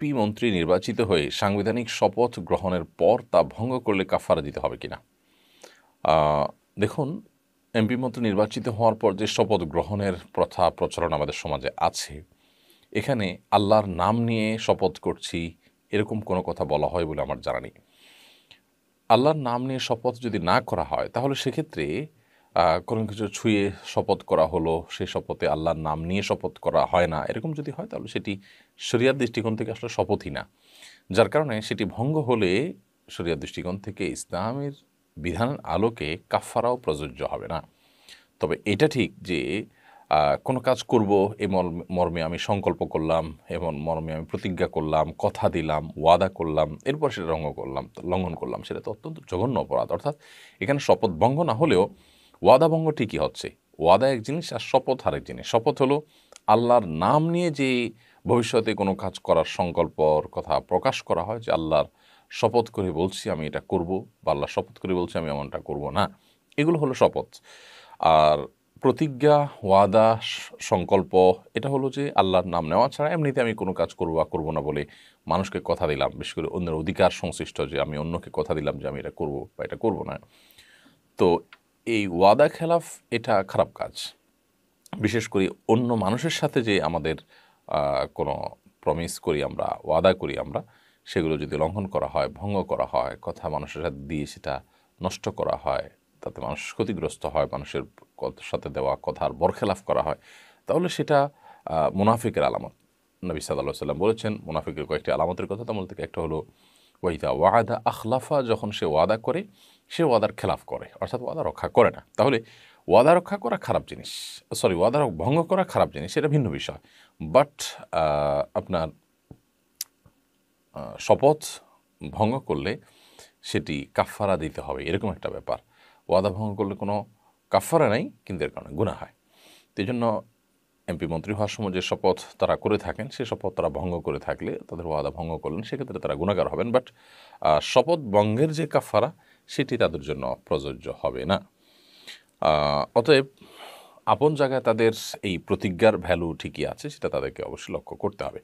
MP মন্ত্রী নির্বাচিত হয়ে সাংবিধানিক শপথ গ্রহণের পর তা ভঙ্গ করলে কাফারা দিতে হবে কিনা? দেখুন, এমপি মন্ত্রী নির্বাচিত হওয়ার পর যে শপথ গ্রহণের প্রথা প্রচলন আমাদের সমাজে আছে, এখানে আল্লাহর নাম নিয়ে শপথ করছি এরকম কোনো কথা বলা হয় বলে আমার জানা নেই। আল্লাহর নাম নিয়ে শপথ যদি না করা হয় তাহলে সেক্ষেত্রে কোনো কিছু ছুঁয়ে শপথ করা হলো, সেই শপথে আল্লাহর নাম নিয়ে শপথ করা হয় না, এরকম যদি হয় তাহলে সেটি শরিয়ার দৃষ্টিকোণ থেকে আসলে শপথই না। যার কারণে সেটি ভঙ্গ হলে শরিয়ার দৃষ্টিকোণ থেকে ইসলামের বিধানের আলোকে কাফফারাও প্রযোজ্য হবে না। তবে এটা ঠিক যে কোনো কাজ করব এ মর্মে আমি সংকল্প করলাম, এমন মর্মে আমি প্রতিজ্ঞা করলাম, কথা দিলাম, ওয়াদা করলাম, এরপর সেটা লঙ্ঘন করলাম, সেটা তো অত্যন্ত জঘন্য অপরাধ। অর্থাৎ এখানে শপথ ভঙ্গ না হলেও ওয়াদা ভঙ্গ ঠিকই হচ্ছে। ওয়াদা এক জিনিস আর শপথ আরেক জিনিস। শপথ হলো আল্লাহর নাম নিয়ে যে ভবিষ্যতে কোনো কাজ করার সংকল্পর কথা প্রকাশ করা হয়, যে আল্লাহর শপথ করে বলছি আমি এটা করব, বা আল্লাহ শপথ করে বলছি আমি এমনটা করব না, এগুলো হলো শপথ। আর প্রতিজ্ঞা, ওয়াদা, সংকল্প, এটা হলো যে আল্লাহর নাম নেওয়া ছাড়া এমনিতে আমি কোনো কাজ করব বা করব না বলে মানুষকে কথা দিলাম, বিশেষ করে অন্যের অধিকার সংশ্লিষ্ট, যে আমি অন্যকে কথা দিলাম যে আমি এটা করব বা এটা করব না। তো এই ওয়াদা খেলাফ এটা খারাপ কাজ। বিশেষ করে অন্য মানুষের সাথে যে আমাদের কোনো প্রমিস করি আমরা, ওয়াদা করি আমরা, সেগুলো যদি লঙ্ঘন করা হয়, ভঙ্গ করা হয়, কথা মানুষের সাথে দিয়ে সেটা নষ্ট করা হয়, তাতে মানুষ ক্ষতিগ্রস্ত হয়, মানুষের সাথে দেওয়া কথার বরখেলাফ করা হয়, তাহলে সেটা মুনাফিকের আলামত। নবী সাল্লাল্লাহু আলাইহি ওয়াসাল্লাম বলেছেন মুনাফিকের কয়েকটি আলামতের কথা, তার মধ্যে থেকে একটা হলো ওয়াইদা ওয়াদা আখলাফা, যখন সে ওয়াদা করে সে ওয়াদার খেলাফ করে, অর্থাৎ ওয়াদা রক্ষা করে না। তাহলে ওয়াদা রক্ষা করা খারাপ জিনিস, ওয়াদা ভঙ্গ করা খারাপ জিনিস, সেটা ভিন্ন বিষয়। বাট আপনার শপথ ভঙ্গ করলে সেটি কাফফারা দিতে হবে, এরকম একটা ব্যাপার। ওয়াদা ভঙ্গ করলে কোনো কাফফারা নাই, কিন্তু এর কারণে গুনাহ হয়। তো এই জন্য এমপি মন্ত্রী হওয়ার সময় যে শপথ তারা করে থাকেন, সে শপথ তারা ভঙ্গ করে থাকলে, তাদের ওয়াদা ভঙ্গ করলেন, সেক্ষেত্রে তারা গুনাহগার হবেন। বাট শপথ ভঙ্গের যে কাফফারা, সেটি তাদের জন্য প্রযোজ্য হবে না। অতএব আপন জায়গায় তাদের এই প্রতিজ্ঞার ভ্যালু ঠিকই আছে, সেটা তাদেরকে অবশ্যই লক্ষ্য করতে হবে।